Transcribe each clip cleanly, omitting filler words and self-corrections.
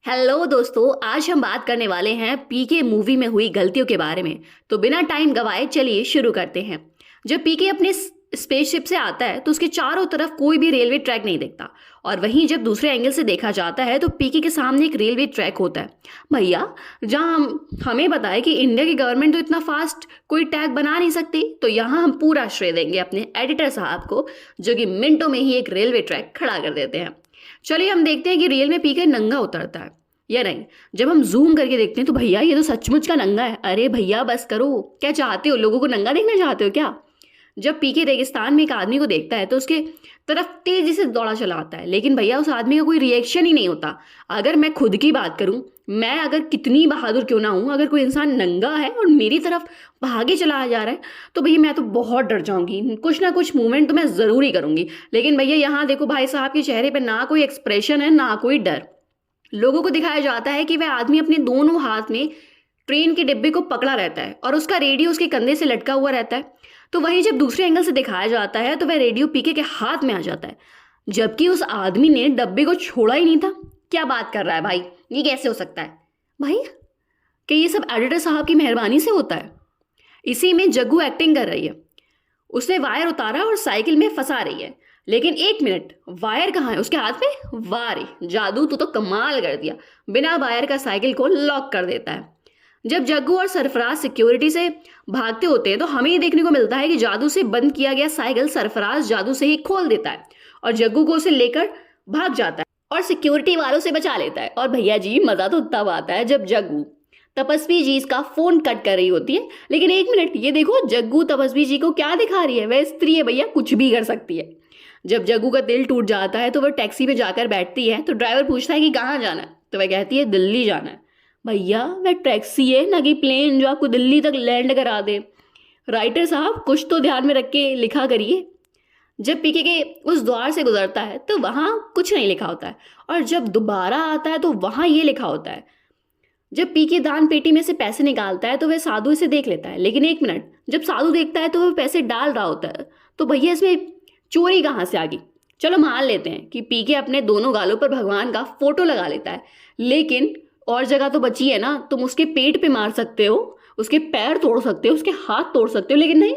Hello दोस्तों, आज हम बात करने वाले हैं पीके मूवी में हुई गलतियों के बारे में। तो बिना टाइम गवाए चलिए शुरू करते हैं। जब पीके अपने स्पेसशिप से आता है तो उसके चारों तरफ कोई भी रेलवे ट्रैक नहीं दिखता, और वहीं जब दूसरे एंगल से देखा जाता है तो पीके के सामने एक रेलवे ट्रैक होता है। भैया, जहां हमें बताया कि इंडिया की गवर्नमेंट तो इतना फास्ट कोई ट्रैक बना नहीं सकती, तो यहाँ हम पूरा श्रेय देंगे अपने एडिटर साहब को, जो कि मिनटों में ही एक रेलवे ट्रैक खड़ा कर देते हैं। चलिए हम देखते हैं कि रियल में पीके नंगा उतरता है या नहीं। जब हम जूम करके देखते हैं तो भैया ये तो सचमुच का नंगा है। अरे भैया बस करो, क्या चाहते हो, लोगों को नंगा देखना चाहते हो क्या? जब पीके रेगिस्तान में एक आदमी को देखता है तो उसके तरफ तेजी से दौड़ा चला आता है, लेकिन भैया उस आदमी का कोई रिएक्शन ही नहीं होता। अगर मैं खुद की बात करूं, मैं अगर कितनी बहादुर क्यों ना हूं, अगर कोई इंसान नंगा है और मेरी तरफ भागे चला जा रहा है तो भैया मैं तो बहुत डर जाऊंगी, कुछ ना कुछ मूवमेंट तो मैं जरूर ही करूंगी। लेकिन भैया यहाँ देखो, भाई साहब के चेहरे पे ना कोई एक्सप्रेशन है ना कोई डर। लोगों को दिखाया जाता है कि वह आदमी अपने दोनों हाथ में ट्रेन के डिब्बे को पकड़ा रहता है और उसका रेडियो उसके कंधे से लटका हुआ रहता है। तो वहीं जब दूसरे एंगल से दिखाया जाता है तो वह रेडियो पीके के हाथ में आ जाता है, जबकि उस आदमी ने डब्बे को छोड़ा ही नहीं था। क्या बात कर रहा है भाई, ये कैसे हो सकता है भाई? कि ये सब एडिटर साहब की मेहरबानी से होता है। इसी में जग्गू एक्टिंग कर रही है, उसने वायर उतारा और साइकिल में फंसा रही है। लेकिन एक मिनट, वायर कहाँ है उसके हाथ में? वाह रे जादू, तो कमाल कर दिया, बिना वायर का साइकिल को लॉक कर देता है। जब जग्गू और सरफराज सिक्योरिटी से भागते होते हैं तो हमें ये देखने को मिलता है कि जादू से बंद किया गया साइकिल सरफराज जादू से ही खोल देता है और जग्गू को उसे लेकर भाग जाता है और सिक्योरिटी वालों से बचा लेता है। और भैया जी, मजा तो तब आता है जब जग्गू तपस्वी जी का फोन कट कर रही होती है। लेकिन एक मिनट, ये देखो, जग्गू तपस्वी जी को क्या दिखा रही है? वह स्त्री है भैया, कुछ भी कर सकती है। जब जग्गू का दिल टूट जाता है तो वह टैक्सी में जाकर बैठती है तो ड्राइवर पूछता है कि कहाँ जाना है, तो वह कहती है दिल्ली जाना है। भैया वह टैक्सी है ना कि प्लेन जो आपको दिल्ली तक लैंड करा दे। राइटर साहब, कुछ तो ध्यान में रख के लिखा करिए। जब पीके के उस द्वार से गुजरता है तो वहां कुछ नहीं लिखा होता है, और जब दोबारा आता है तो वहां ये लिखा होता है। जब पीके दान पेटी में से पैसे निकालता है तो वह साधु इसे देख लेता है। लेकिन एक मिनट, जब साधु देखता है तो वह पैसे डाल रहा होता है, तो भैया इसमें चोरी कहाँ से आ गई? चलो मान लेते हैं कि पीके अपने दोनों गालों पर भगवान का फोटो लगा लेता है, लेकिन और जगह तो बची है ना। तुम उसके पेट पे मार सकते हो, उसके पैर तोड़ सकते हो, उसके हाथ तोड़ सकते हो, लेकिन नहीं,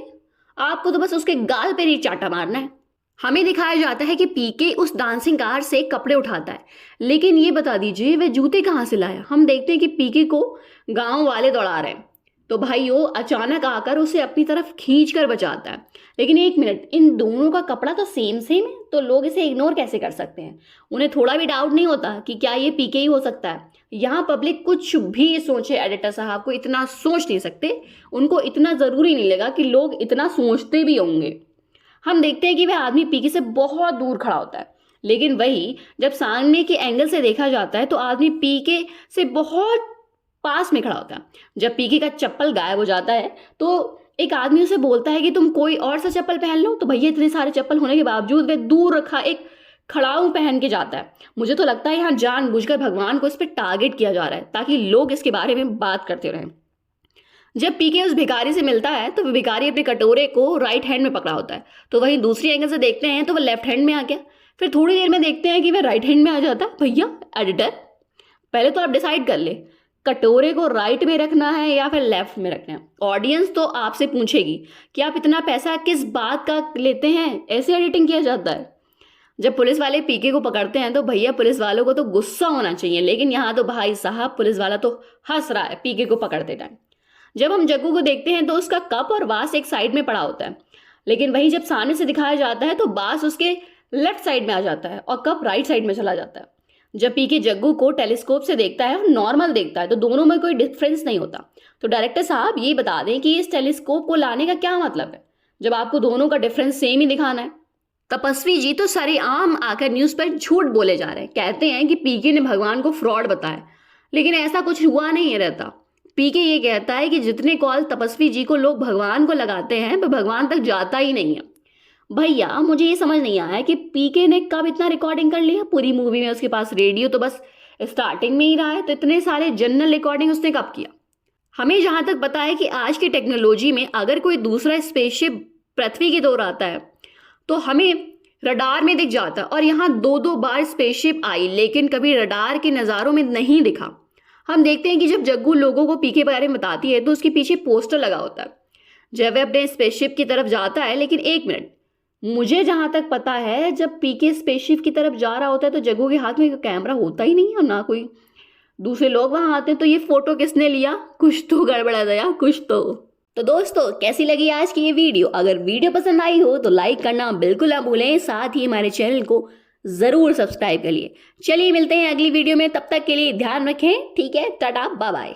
आपको तो बस उसके गाल पे ही चाटा मारना है। हमें दिखाया जाता है कि पीके उस डांसिंग कार से कपड़े उठाता है, लेकिन ये बता दीजिए वह जूते कहाँ से लाया? हम देखते हैं कि पीके को गांव वाले दौड़ा रहे हैं, तो भाई वो अचानक आकर उसे अपनी तरफ खींच कर बचाता है। लेकिन एक मिनट, इन दोनों का कपड़ा तो सेम सेम है, तो लोग इसे इग्नोर कैसे कर सकते हैं? उन्हें थोड़ा भी डाउट नहीं होता कि क्या ये पीके ही हो सकता है? यहाँ पब्लिक कुछ भी सोचे, एडिटर साहब को इतना सोच नहीं सकते, उनको इतना जरूरी नहीं लगा कि लोग इतना सोचते भी होंगे। हम देखते हैं कि वह आदमी पीके से बहुत दूर खड़ा होता है, लेकिन वही जब सामने के एंगल से देखा जाता है तो आदमी पीके से बहुत पास में खड़ा होता है। जब पीके का चप्पल गायब हो जाता है तो एक आदमी उसे बोलता है कि तुम कोई और सा चप्पल पहन लो, तो भैया इतने सारे चप्पल होने के बावजूद वह दूर रखा एक खड़ाऊ पहन के जाता है। मुझे तो लगता है यहाँ जानबूझकर भगवान को इस पर टारगेट किया जा रहा है ताकि लोग इसके बारे में बात करते रहें। जब पीके उस भिखारी से मिलता है तो भिखारी अपने कटोरे को राइट हैंड में पकड़ा होता है, तो वहीं दूसरी एंगल से देखते हैं तो वह लेफ्ट हैंड में आ गया। फिर थोड़ी देर में देखते हैं कि वह राइट हैंड में आ जाता है। भैया एडिटर, पहले तो आप डिसाइड कर ले, कटोरे को राइट में रखना है या फिर लेफ्ट में रखना है। ऑडियंस तो आपसे पूछेगी कि आप इतना पैसा किस बात का लेते हैं, ऐसे एडिटिंग किया जाता है। जब पुलिस वाले पीके को पकड़ते हैं तो भैया पुलिस वालों को तो गुस्सा होना चाहिए, लेकिन यहाँ तो भाई साहब पुलिस वाला तो हंस रहा है पीके को पकड़ते टाइम। जब हम जग्गू को देखते हैं तो उसका कप और बांस एक साइड में पड़ा होता है, लेकिन वहीं जब सामने से दिखाया जाता है तो बांस उसके लेफ्ट साइड में आ जाता है और कप राइट साइड में चला जाता है। जब पीके जग्गू को टेलीस्कोप से देखता है और नॉर्मल देखता है तो दोनों में कोई डिफरेंस नहीं होता। तो डायरेक्टर साहब ये बता दें कि इस टेलीस्कोप को लाने का क्या मतलब है जब आपको दोनों का डिफरेंस सेम ही दिखाना है? तपस्वी जी तो सरेआम आकर न्यूज पर झूठ बोले जा रहे हैं, कहते हैं कि पीके ने भगवान को फ्रॉड बताया, लेकिन ऐसा कुछ हुआ नहीं है रहता। पीके ये कहता है कि जितने कॉल तपस्वी जी को लोग भगवान को लगाते हैं वह भगवान तक जाता ही नहीं है। भैया मुझे ये समझ नहीं आया कि पीके ने कब इतना रिकॉर्डिंग कर लिया। पूरी मूवी में उसके पास रेडियो तो बस स्टार्टिंग में ही रहा है, तो इतने सारे जनरल रिकॉर्डिंग उसने कब किया? हमें जहां तक पता है कि आज की टेक्नोलॉजी में अगर कोई दूसरा स्पेसशिप पृथ्वी की ओर आता है तो हमें रडार में दिख जाता और यहाँ 2-2 बार स्पेसशिप आई लेकिन कभी रडार के नज़ारों में नहीं दिखा। हम देखते हैं कि जब जग्गू लोगों को पीके के बारे में बताती है तो उसके पीछे पोस्टर लगा होता है जब वह अपने स्पेसशिप की तरफ जाता है। लेकिन एक मिनट, मुझे जहां तक पता है जब पीके स्पेसशिप की तरफ जा रहा होता है तो जग्गू के हाथ में कोई कैमरा होता ही नहीं और ना कोई दूसरे लोग वहां आते हैं। तो ये फोटो किसने लिया? कुछ तो गड़बड़ है दया, कुछ तो दोस्तों कैसी लगी आज की ये वीडियो? अगर वीडियो पसंद आई हो तो लाइक करना बिल्कुल ना भूलें, साथ ही हमारे चैनल को जरूर सब्सक्राइब करिए। चलिए मिलते हैं अगली वीडियो में, तब तक के लिए ध्यान रखें। ठीक है, टाटा बाय बाय।